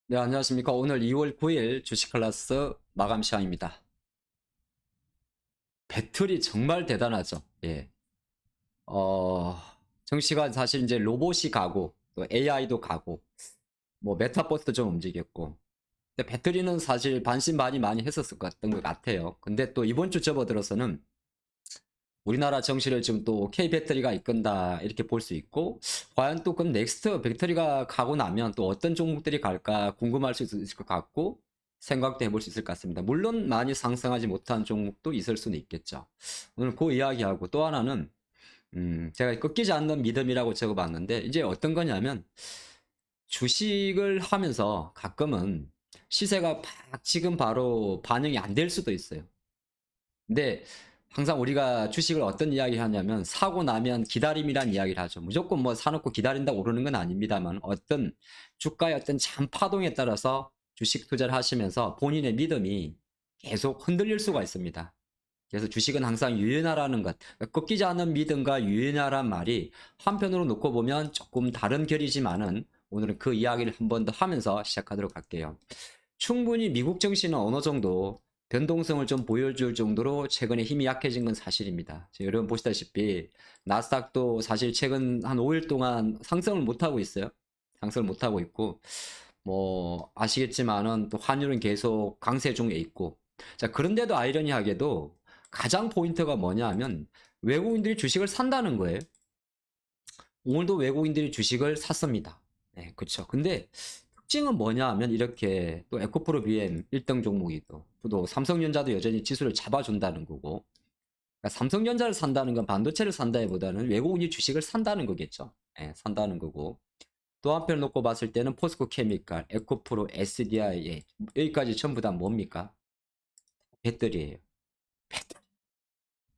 네, 안녕하십니까. 오늘 2월 9일 주식 클래스 마감 시간입니다. 배틀이 정말 대단하죠. 예. 어, 정시가 사실 이제 로봇이 가고, 또 AI도 가고, 뭐 메타버스도 좀 움직였고. 근데 배터리는 사실 반신반의 많이 했었을 것 같아요. 근데 또 이번 주 접어들어서는 우리나라 정시를 지금 또 K 배터리가 이끈다 이렇게 볼 수 있고, 과연 또 그럼 넥스트 배터리가 가고 나면 또 어떤 종목들이 갈까 궁금할 수 있을 것 같고, 생각도 해볼 수 있을 것 같습니다. 물론 많이 상승하지 못한 종목도 있을 수는 있겠죠. 오늘 그 이야기하고 또 하나는 제가 꺾이지 않는 믿음이라고 적어봤는데, 이제 어떤 거냐면 주식을 하면서 가끔은 시세가 팍 지금 바로 반영이 안 될 수도 있어요. 근데 항상 우리가 주식을 어떤 이야기 하냐면 사고 나면 기다림이란 이야기를 하죠. 무조건 뭐 사놓고 기다린다고 오르는 건 아닙니다만 어떤 주가의 어떤 잔파동에 따라서 주식 투자를 하시면서 본인의 믿음이 계속 흔들릴 수가 있습니다. 그래서 주식은 항상 유연하라는 것, 꺾이지 않는 믿음과 유연하란 말이 한편으로 놓고 보면 조금 다른 결이지만은 오늘은 그 이야기를 한 번 더 하면서 시작하도록 할게요. 충분히 미국 증시는 어느 정도 변동성을 좀 보여줄 정도로 최근에 힘이 약해진 건 사실입니다. 여러분 보시다시피 나스닥도 사실 최근 한 5일 동안 상승을 못하고 있어요. 상승을 못하고 있고 뭐 아시겠지만은 또 환율은 계속 강세 중에 있고, 자 그런데도 아이러니하게도 가장 포인트가 뭐냐 하면 외국인들이 주식을 산다는 거예요. 오늘도 외국인들이 주식을 샀습니다. 네, 그쵸. 근데 특징은 뭐냐 하면 이렇게 또 에코프로 BM 1등 종목이 또 삼성전자도 여전히 지수를 잡아준다는 거고, 그러니까 삼성전자를 산다는 건 반도체를 산다기보다는 외국인이 주식을 산다는 거겠죠. 예, 산다는 거고. 또 한편 놓고 봤을 때는 포스코 케미칼, 에코프로, SDI, 여기까지 전부 다 뭡니까? 배터리예요. 배터리.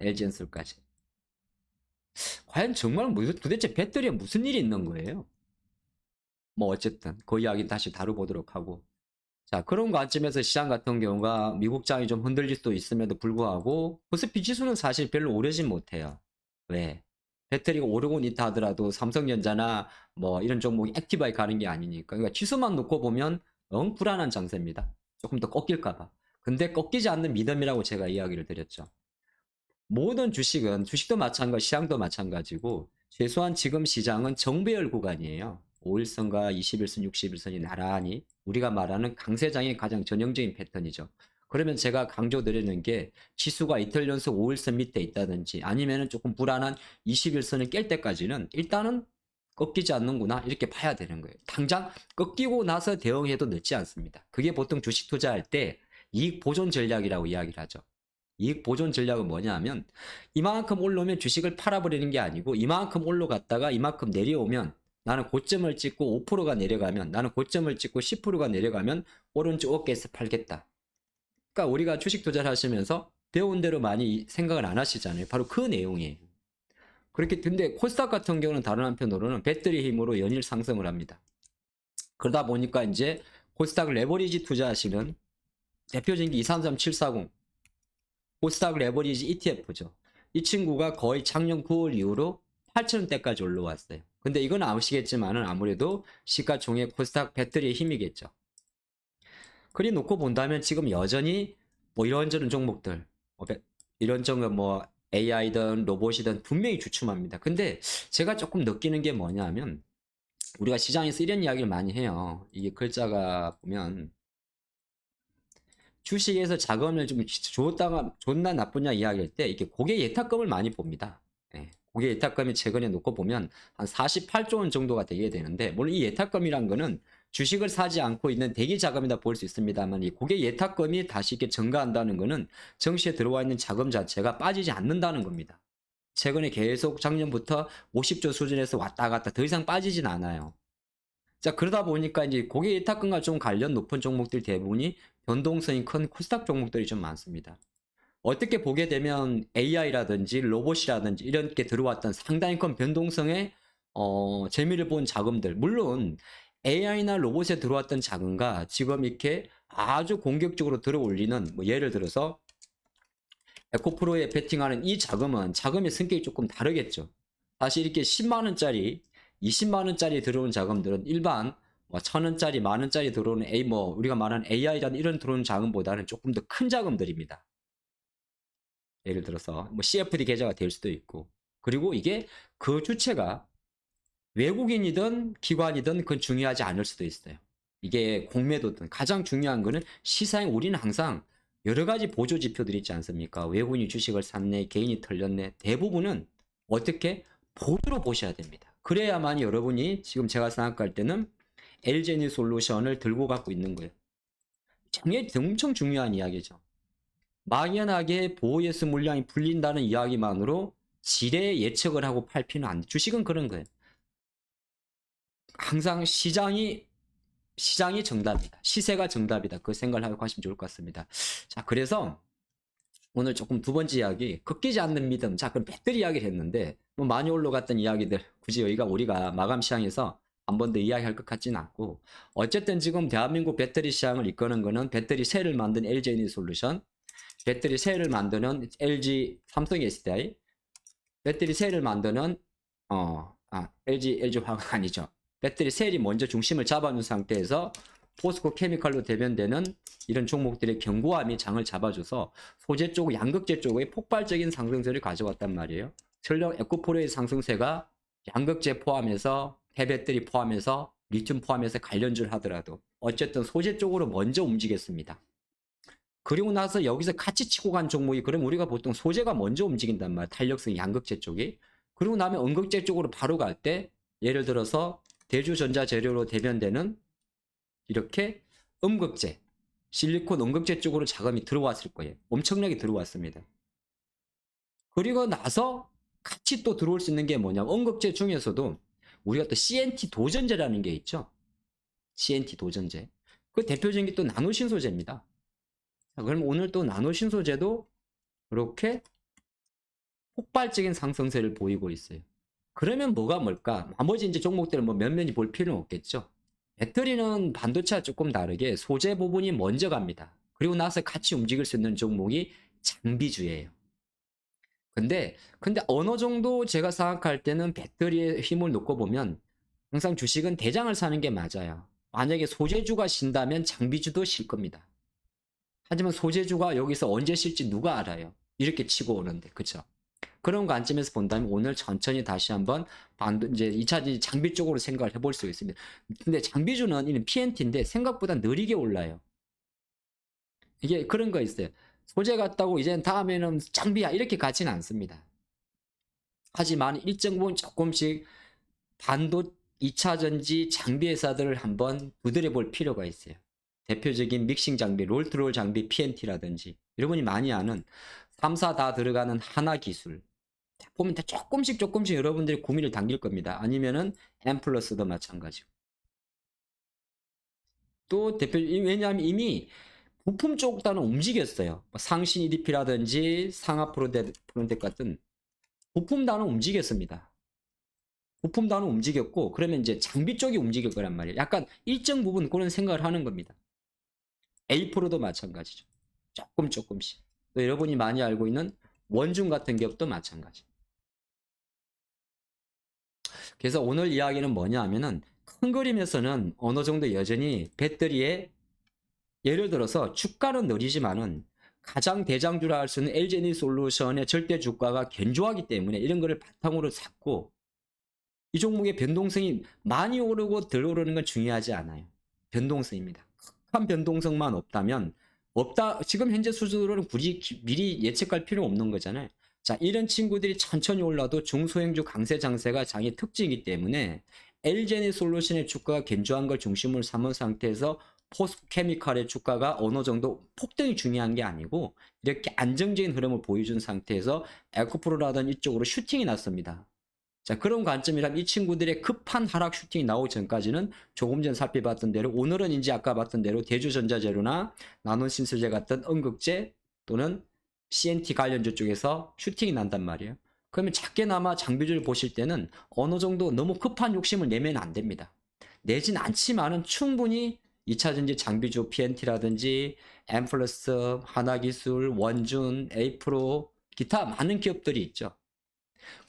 LG엔솔까지. 과연 정말 도대체 배터리에 무슨 일이 있는 거예요? 뭐 어쨌든 그 이야기 다시 다뤄보도록 하고. 자, 그런 관점에서 시장 같은 경우가 미국장이 좀 흔들릴 수도 있음에도 불구하고 코스피 지수는 사실 별로 오르진 못해요. 왜? 배터리가 오르곤 있다 하더라도 삼성전자나 뭐 이런 종목이 액티브하게 가는 게 아니니까. 그러니까 지수만 놓고 보면 영 불안한 장세입니다. 조금 더 꺾일까 봐. 근데 꺾이지 않는 믿음이라고 제가 이야기를 드렸죠. 모든 주식은 주식도 마찬가지, 시장도 마찬가지고 최소한 지금 시장은 정배열 구간이에요. 5일선과 21선, 61선이 나란히 우리가 말하는 강세장의 가장 전형적인 패턴이죠. 그러면 제가 강조드리는 게 지수가 이틀 연속 5일선 밑에 있다든지 아니면은 조금 불안한 21선을 깰 때까지는 일단은 꺾이지 않는구나 이렇게 봐야 되는 거예요. 당장 꺾이고 나서 대응해도 늦지 않습니다. 그게 보통 주식 투자할 때 이익 보존 전략이라고 이야기를 하죠. 이익 보존 전략은 뭐냐 하면 이만큼 올라오면 주식을 팔아버리는 게 아니고 이만큼 올라갔다가 이만큼 내려오면 나는 고점을 찍고 5%가 내려가면 나는 고점을 찍고 10%가 내려가면 오른쪽 어깨에서 팔겠다. 그러니까 우리가 주식 투자를 하시면서 배운 대로 많이 생각을 안 하시잖아요. 바로 그 내용이에요. 그렇게 근데 코스닥 같은 경우는 다른 한편으로는 배터리 힘으로 연일 상승을 합니다. 그러다 보니까 이제 코스닥 레버리지 투자하시는 대표적인 게 233740 코스닥 레버리지 ETF죠. 이 친구가 거의 작년 9월 이후로 8,000원대까지 올라왔어요. 근데 이건 아시겠지만은 아무래도 시가총액 코스닥 배터리의 힘이겠죠. 그리 놓고 본다면 지금 여전히 뭐 이런저런 종목들, 이런저런 뭐 AI든 로봇이든 분명히 주춤합니다. 근데 제가 조금 느끼는 게 뭐냐 하면 우리가 시장에서 이런 이야기를 많이 해요. 이게 글자가 보면 주식에서 자금을 좀 줬다가 좋나 나쁘냐 이야기할 때 이렇게 고객 예탁금을 많이 봅니다. 예, 고객 예탁금이 최근에 놓고 보면 한 48조 원 정도가 되게 되는데, 물론 이 예탁금이란 거는 주식을 사지 않고 있는 대기 자금이다 볼 수 있습니다만 이 고객 예탁금이 다시 이렇게 증가한다는 거는 정시에 들어와 있는 자금 자체가 빠지지 않는다는 겁니다. 최근에 계속 작년부터 50조 수준에서 왔다 갔다 더 이상 빠지진 않아요. 자, 그러다 보니까 이제 고객 예탁금과 좀 관련 높은 종목들 대부분이 변동성이 큰 코스닥 종목들이 좀 많습니다. 어떻게 보게 되면 AI라든지 로봇이라든지 이런 게 들어왔던 상당히 큰 변동성의 재미를 본 자금들. 물론 AI나 로봇에 들어왔던 자금과 지금 이렇게 아주 공격적으로 들어올리는 뭐 예를 들어서 에코프로에 베팅하는 이 자금은 자금의 성격이 조금 다르겠죠. 사실 이렇게 10만 원짜리, 20만 원짜리 들어온 자금들은 일반 뭐 1,000원짜리, 만원짜리 들어오는 우리가 말하는 AI라는 이런 들어오는 자금보다는 조금 더 큰 자금들입니다. 예를 들어서 뭐 CFD 계좌가 될 수도 있고, 그리고 이게 그 주체가 외국인이든 기관이든 그건 중요하지 않을 수도 있어요. 이게 공매도든 가장 중요한 거는 시장에 우리는 항상 여러 가지 보조 지표들이 있지 않습니까? 외국인이 주식을 샀네, 개인이 털렸네. 대부분은 어떻게 보조로 보셔야 됩니다. 그래야만 여러분이 지금 제가 생각할 때는 LG에너지 솔루션을 들고 갖고 있는 거예요. 정말 엄청 중요한 이야기죠. 막연하게 보호예수 물량이 풀린다는 이야기만으로 지레 예측을 하고 팔 필요는 안 돼. 주식은 그런 거예요. 항상 시장이 정답이다. 시세가 정답이다. 그 생각을 하고 하시면 좋을 것 같습니다. 자, 그래서 오늘 조금 두 번째 이야기, 꺾이지 않는 믿음. 자, 그럼 배터리 이야기를 했는데 뭐 많이 올라갔던 이야기들 굳이 여기가 우리가 마감 시장에서 한 번 더 이야기할 것 같지는 않고, 어쨌든 지금 대한민국 배터리 시장을 이끄는 거는 배터리 셀을 만든 LG에너지솔루션, 배터리 셀을 만드는 LG 삼성 SDI, 배터리 셀을 만드는 LG화학 아니죠. 배터리 셀이 먼저 중심을 잡아놓은 상태에서 포스코 케미칼로 대변되는 이런 종목들의 견고함이 장을 잡아줘서 소재 쪽, 양극재 쪽의 폭발적인 상승세를 가져왔단 말이에요. 설령 에코프로의 상승세가 양극재 포함해서 폐배터리 포함해서 리튬 포함해서 관련주를 하더라도 어쨌든 소재 쪽으로 먼저 움직였습니다. 그리고 나서 여기서 같이 치고 간 종목이, 그럼 우리가 보통 소재가 먼저 움직인단 말이야. 탄력성 양극재 쪽이. 그리고 나면 음극재 쪽으로 바로 갈 때, 예를 들어서 대주전자 재료로 대변되는 이렇게 음극재, 실리콘 음극재 쪽으로 자금이 들어왔을 거예요. 엄청나게 들어왔습니다. 그리고 나서 같이 또 들어올 수 있는 게 뭐냐면, 음극재 중에서도 우리가 또 CNT 도전제라는 게 있죠. CNT 도전제. 그 대표적인 게 또 나노신소재입니다. 그럼 오늘 또 나노신소재도 이렇게 폭발적인 상승세를 보이고 있어요. 그러면 뭐가 뭘까? 나머지 이제 종목들은 뭐 면면히 볼 필요는 없겠죠. 배터리는 반도체와 조금 다르게 소재 부분이 먼저 갑니다. 그리고 나서 같이 움직일 수 있는 종목이 장비주예요. 근데 어느 정도 제가 생각할 때는 배터리에 힘을 놓고 보면 항상 주식은 대장을 사는 게 맞아요. 만약에 소재주가 신다면 장비주도 실 겁니다. 하지만 소재주가 여기서 언제 실지 누가 알아요? 이렇게 치고 오는데, 그쵸? 그런 관점에서 본다면 오늘 천천히 다시 한번 이제 2차 장비 쪽으로 생각을 해볼 수 있습니다. 근데 장비주는 이는 PNT인데 생각보다 느리게 올라요. 이게 그런 거 있어요. 소재 같다고 이제 다음에는 장비야 이렇게 가지는 않습니다. 하지만 일정 부분 조금씩 2차 전지 장비 회사들을 한번 두드려 볼 필요가 있어요. 대표적인 믹싱 장비, 롤트롤 장비 PNT라든지 여러분이 많이 아는 3사 다 들어가는 하나기술, 보면 다 조금씩 여러분들이 구미를 당길 겁니다. 아니면은 앰플러스도 마찬가지고. 또 왜냐하면 이미 부품 쪽 단은 움직였어요. 상신 EDP라든지 상하 프론텍 같은 부품 단은 움직였습니다. 부품 단은 움직였고, 그러면 이제 장비 쪽이 움직일 거란 말이에요. 약간 일정 부분 그런 생각을 하는 겁니다. A 프로도 마찬가지죠. 조금씩. 또 여러분이 많이 알고 있는 원중 같은 기업도 마찬가지. 그래서 오늘 이야기는 뭐냐 하면은, 큰 그림에서는 어느 정도 여전히 배터리에, 예를 들어서 주가는 느리지만은 가장 대장주라 할 수 있는 LG에너지솔루션의 절대 주가가 견조하기 때문에 이런 거를 바탕으로 잡고, 이 종목의 변동성이 많이 오르고 덜 오르는 건 중요하지 않아요. 변동성입니다. 큰 변동성만 없다면, 지금 현재 수준으로는 굳이 미리 예측할 필요 없는 거잖아요. 자, 이런 친구들이 천천히 올라도 중소형주 강세 장세가 장의 특징이기 때문에 LG에너지솔루션의 주가가 견조한 걸 중심으로 삼은 상태에서 포스코케미칼의 주가가 어느 정도 폭등이 중요한 게 아니고 이렇게 안정적인 흐름을 보여준 상태에서 에코프로라든 이쪽으로 슈팅이 났습니다. 자, 그런 관점이라면 이 친구들의 급한 하락 슈팅이 나오기 전까지는 조금 전 살펴봤던 대로, 오늘은 이제 아까 봤던 대로 대주전자재료나 나노신소재 같은 음극재 또는 CNT 관련주 쪽에서 슈팅이 난단 말이에요. 그러면 작게나마 장비주를 보실 때는 어느 정도 너무 급한 욕심을 내면 안 됩니다. 내진 않지만은 충분히 2차전지 장비주 PNT라든지 앰플러스, 하나기술, 원준, A-프로, 기타 많은 기업들이 있죠.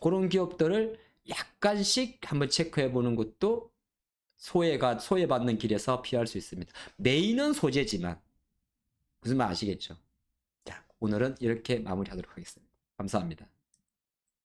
그런 기업들을 약간씩 한번 체크해 보는 것도 소외받는 길에서 피할 수 있습니다. 메인은 소재지만 무슨 말 아시겠죠? 자, 오늘은 이렇게 마무리하도록 하겠습니다. 감사합니다.